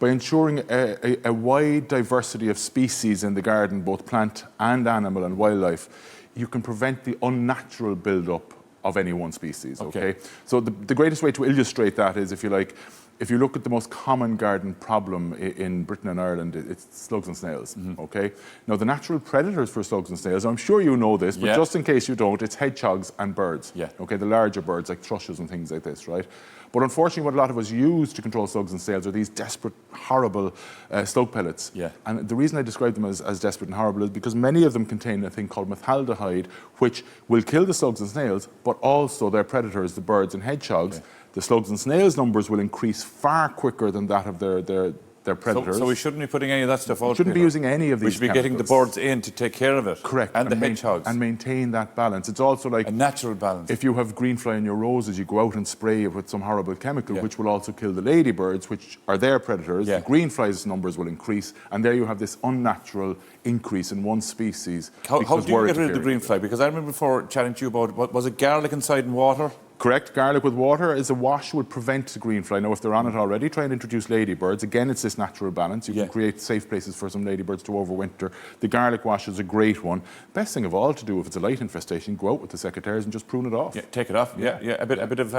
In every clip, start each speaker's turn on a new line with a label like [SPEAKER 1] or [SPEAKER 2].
[SPEAKER 1] by ensuring a wide diversity of species in the garden, both plant and animal and wildlife, you can prevent the unnatural build-up of any one species, okay? So the greatest way to illustrate that is, if you like, if you look at the most common garden problem in Britain and Ireland, it's slugs and snails, okay? Now, the natural predators for slugs and snails, I'm sure you know this, but just in case you don't, it's hedgehogs and birds, okay? The larger birds, like thrushes and things like this, right? But unfortunately, what a lot of us use to control slugs and snails are these desperate, horrible slug pellets. And the reason I describe them as desperate and horrible is because many of them contain a thing called methaldehyde, which will kill the slugs and snails, but also their predators, the birds and hedgehogs. The slugs and snails numbers will increase far quicker than that of their predators.
[SPEAKER 2] So we shouldn't be putting any of that stuff out.
[SPEAKER 1] We shouldn't be using any of these.
[SPEAKER 2] We should be getting the birds in to take care of it.
[SPEAKER 1] Correct.
[SPEAKER 2] And the hedgehogs.
[SPEAKER 1] And maintain that balance. It's also like
[SPEAKER 2] a natural balance.
[SPEAKER 1] If you have greenfly in your roses, you go out and spray it with some horrible chemical, which will also kill the ladybirds, which are their predators. The greenflies' numbers will increase, and there you have this unnatural increase in one species.
[SPEAKER 2] How do you get rid of the greenfly? Because I remember before chatting to you about, was it garlic inside in water?
[SPEAKER 1] Correct. Garlic with water is a wash would prevent the greenfly. Now, if they're on it already, try and introduce ladybirds. Again, it's this natural balance. You can create safe places for some ladybirds to overwinter. The garlic wash is a great one. Best thing of all to do, if it's a light infestation, go out with the secateurs and just prune it off.
[SPEAKER 2] Take it off. A bit of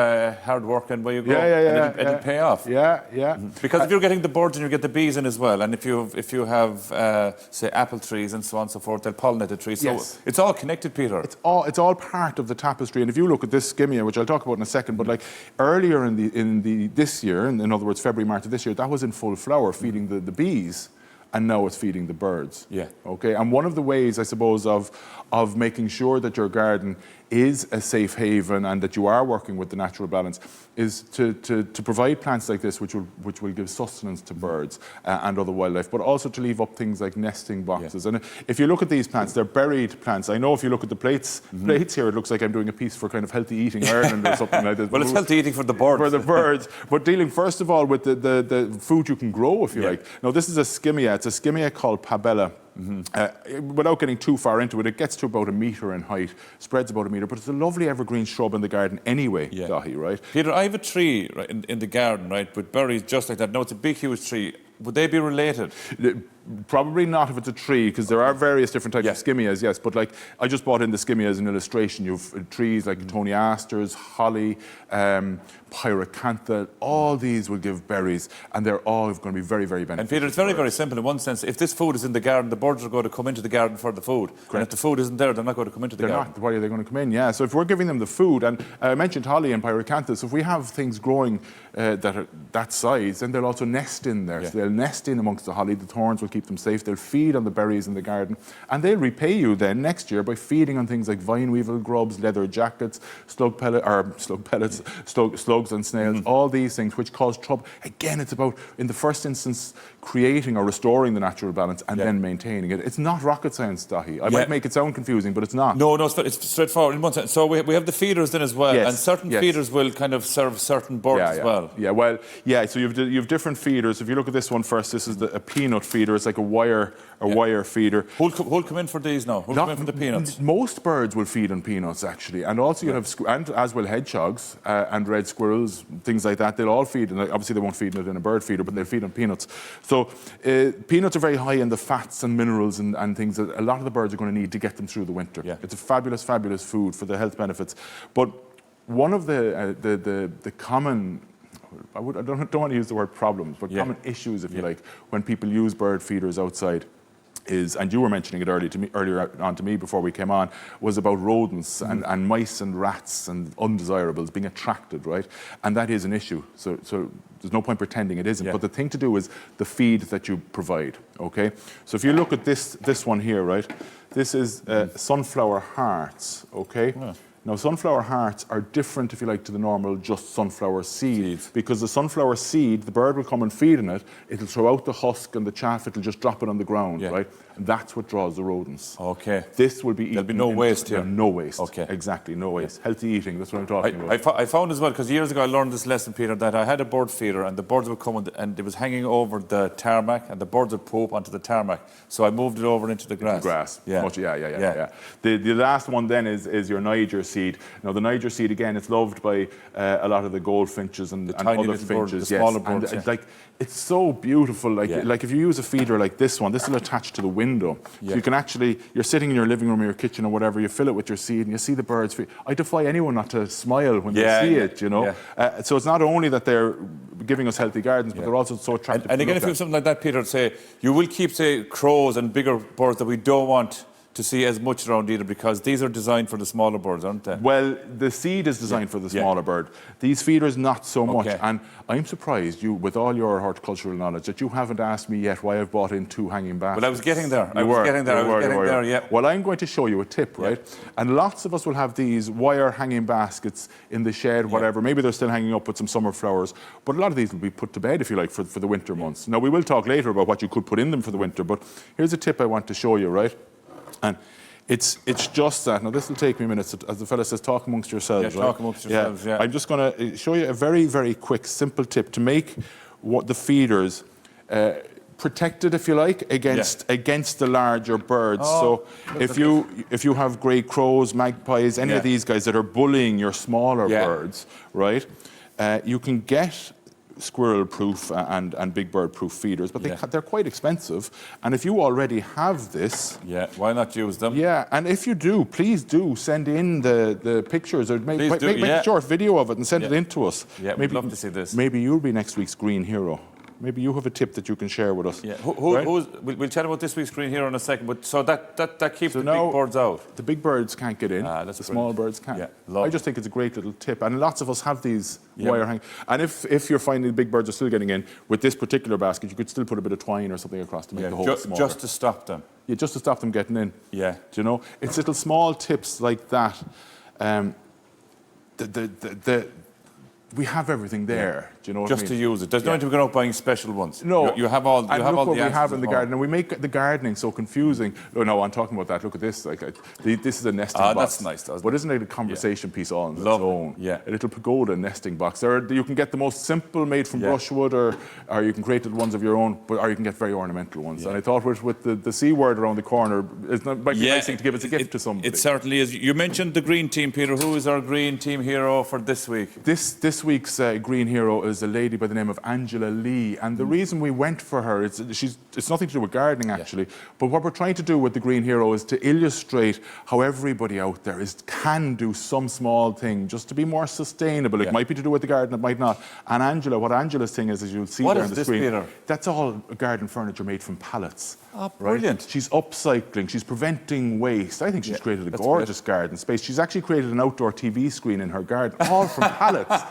[SPEAKER 2] hard work and where you go.
[SPEAKER 1] And
[SPEAKER 2] it'll pay off. Because if you're getting the birds and you get the bees in as well, and if you have say apple trees and so on and so forth, they'll pollinate the trees. So it's all connected, Peter.
[SPEAKER 1] It's all part of the tapestry. And if you look at this skimmia, which I'll talk about in a second, but like earlier this year, in other words February, March of this year, that was in full flower, feeding the bees, and now it's feeding the birds. Okay. And one of the ways, I suppose, of making sure that your garden is a safe haven and that you are working with the natural balance is to provide plants like this which will give sustenance to birds and other wildlife, but also to leave up things like nesting boxes. And if you look at these plants, they're buried plants. I know if you look at the plates here, it looks like I'm doing a piece for kind of Healthy Eating Ireland or something like this.
[SPEAKER 2] Well, it's healthy eating for the birds.
[SPEAKER 1] For the birds, but dealing first of all with the food you can grow, if you like. Now, this is a skimmia. It's a skimmia called Pabella. Without getting too far into it, it gets to about 1 metre in height, spreads about 1 metre, but it's a lovely evergreen shrub in the garden anyway, Dahi, right?
[SPEAKER 2] Peter, I have a tree in the garden, right, with berries just like that. No, it's a big, huge tree. Would they be related?
[SPEAKER 1] Probably not if it's a tree, because there are various different types of skimmias, yes. But like, I just brought in the skimmia as an illustration. You've trees like Tony asters, holly, pyracantha. All these will give berries, and they're all going to be very, very beneficial.
[SPEAKER 2] And Peter, it's very, very simple in one sense. If this food is in the garden, the birds are going to come into the garden for the food. Correct. And if the food isn't there, they're not going to come into the garden.
[SPEAKER 1] They're not. Why are they going to come in? Yeah. So if we're giving them the food, and I mentioned holly and pyracantha, so if we have things growing that are that size, then they'll also nest in there. So they'll nest in amongst the holly. The thorns will keep them safe. They'll feed on the berries in the garden, and they'll repay you then next year by feeding on things like vine weevil grubs, leather jackets, slugs and snails, all these things which cause trouble. Again, it's about, in the first instance, creating or restoring the natural balance and then maintaining it. It's not rocket science, Dahi. I might make it sound confusing, but it's not.
[SPEAKER 2] No, it's straightforward in one sense. So we have the feeders then as well, and certain feeders will kind of serve certain birds as well.
[SPEAKER 1] So you've different feeders. If you look at this one first, this is a peanut feeder. It's like a wire feeder.
[SPEAKER 2] Who'll come in for these now? Who'll come in for the peanuts?
[SPEAKER 1] Most birds will feed on peanuts, actually, and also you have, and as will hedgehogs and red squirrels, things like that. They'll all feed, and obviously they won't feed it in a bird feeder, but they'll feed on peanuts. So peanuts are very high in the fats and minerals and things that a lot of the birds are going to need to get them through the winter. It's a fabulous, fabulous food for the health benefits. But one of the common, I don't want to use the word problems, but common issues, if you like, when people use bird feeders outside is, and you were mentioning it earlier on to me before we came on, was about rodents and mice and rats and undesirables being attracted, right? And that is an issue. So there's no point pretending it isn't. But the thing to do is the feed that you provide, okay? So if you look at this one here, right? This is sunflower hearts, okay? Now, sunflower hearts are different, if you like, to the normal just sunflower seeds. Because the sunflower seed, the bird will come and feed on it, it'll throw out the husk and the chaff, it'll just drop it on the ground, right? And that's what draws the rodents.
[SPEAKER 2] Okay.
[SPEAKER 1] This will be eaten.
[SPEAKER 2] There'll be no waste here.
[SPEAKER 1] No waste.
[SPEAKER 2] Okay.
[SPEAKER 1] Exactly, no waste. Healthy eating, that's what I'm talking about.
[SPEAKER 2] I found as well, because years ago I learned this lesson, Peter, that I had a bird feeder and the birds would come and it was hanging over the tarmac and the birds would poop onto the tarmac. So I moved it over into the grass.
[SPEAKER 1] The last one then is your Niger seed. Now, the Niger seed, again, it's loved by a lot of the goldfinches and
[SPEAKER 2] tiny
[SPEAKER 1] other
[SPEAKER 2] little birds,
[SPEAKER 1] finches.
[SPEAKER 2] the smaller birds,
[SPEAKER 1] And, like, it's so beautiful. Like if you use a feeder like this one, this will attach to the window. So you can actually, you're sitting in your living room or your kitchen or whatever, you fill it with your seed and you see the birds. I defy anyone not to smile when they see it, you know. So it's not only that they're giving us healthy gardens, but they're also so attractive.
[SPEAKER 2] And again, if you have something like that, Peter, say, you will keep, say, crows and bigger birds that we don't want to see as much around either, because these are designed for the smaller birds, aren't they?
[SPEAKER 1] Well, the seed is designed for the smaller bird. These feeders, not so much.
[SPEAKER 2] Okay.
[SPEAKER 1] And I'm surprised, you, with all your horticultural knowledge, that you haven't asked me yet why I've bought in 2 hanging baskets.
[SPEAKER 2] Well, I was getting there.
[SPEAKER 1] You were.
[SPEAKER 2] Yeah.
[SPEAKER 1] Well, I'm going to show you a tip, right? And lots of us will have these wire hanging baskets in the shed, whatever. Maybe they're still hanging up with some summer flowers. But a lot of these will be put to bed, if you like, for the winter months. Now, we will talk later about what you could put in them for the winter, but here's a tip I want to show you, right? And it's just that. Now, this will take me minutes. As the fella says, talk amongst yourselves.
[SPEAKER 2] Talk amongst yourselves,
[SPEAKER 1] I'm just going to show you a very, very quick, simple tip to make what the feeders protected, if you like, against the larger birds. So if you have grey crows, magpies, any of these guys that are bullying your smaller birds, right, you can get squirrel-proof and big bird-proof feeders, but they're quite expensive. And if you already have this...
[SPEAKER 2] why not use them?
[SPEAKER 1] Yeah, and if you do, please do send in the pictures, or make a short video of it and send it in to us.
[SPEAKER 2] Yeah, we'd love to see this.
[SPEAKER 1] Maybe you'll be next week's green hero. Maybe you have a tip that you can share with us.
[SPEAKER 2] Yeah, we'll chat about this week's green hero in a second, but so that keeps the big birds out.
[SPEAKER 1] The big birds can't get in,
[SPEAKER 2] that's
[SPEAKER 1] the small birds can.
[SPEAKER 2] Yeah,
[SPEAKER 1] I just think it's a great little tip, and lots of us have these wire hanging. And if you're finding the big birds are still getting in, with this particular basket, you could still put a bit of twine or something across to make the hole smaller.
[SPEAKER 2] Just to stop them.
[SPEAKER 1] Yeah, just to stop them getting in.
[SPEAKER 2] Yeah.
[SPEAKER 1] Do you know? It's little small tips like that. We have everything there. Do you know what I mean?
[SPEAKER 2] Just to use it. There's no need to be going out buying special ones.
[SPEAKER 1] No.
[SPEAKER 2] You have all. You have all
[SPEAKER 1] what
[SPEAKER 2] the
[SPEAKER 1] we have in the garden, and we make the gardening so confusing. No, I'm talking about that. Look at this. This is a nesting box.
[SPEAKER 2] That's nice.
[SPEAKER 1] But isn't it a conversation piece on its own?
[SPEAKER 2] Yeah.
[SPEAKER 1] A little pagoda nesting box. You can get the most simple made from brushwood, or you can create little ones of your own, or you can get very ornamental ones. And I thought with the C word around the corner, it might be a nice thing to give as a gift to somebody.
[SPEAKER 2] It certainly is. You mentioned the green team, Peter. Who is our green team hero for this week?
[SPEAKER 1] This week's green hero is a lady by the name of Angela Lee, and the reason we went for her, it's nothing to do with gardening actually, but what we're trying to do with the green hero is to illustrate how everybody out there can do some small thing just to be more sustainable. It might be to do with the garden, it might not. And Angela, what Angela's thing is, as you'll see there on the screen,
[SPEAKER 2] Peter?
[SPEAKER 1] That's all garden furniture made from pallets.
[SPEAKER 2] Oh, brilliant.
[SPEAKER 1] Right? She's upcycling, she's preventing waste. I think she's created a gorgeous garden space. She's actually created an outdoor TV screen in her garden, all from pallets.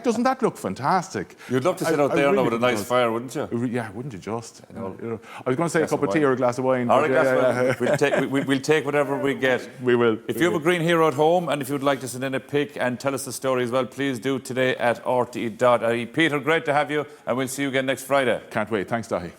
[SPEAKER 1] Doesn't that look fantastic?
[SPEAKER 2] You'd love to sit out there now with a nice fire, wouldn't you?
[SPEAKER 1] Yeah, wouldn't you just? I was going to say a cup of tea or a glass of wine.
[SPEAKER 2] Or a glass of wine. We'll take whatever we get.
[SPEAKER 1] We will.
[SPEAKER 2] If you have a green hero at home, and if you'd like to send in a pic and tell us the story as well, please do today at rte.ie. Peter, great to have you, and we'll see you again next Friday.
[SPEAKER 1] Can't wait. Thanks, Dahi.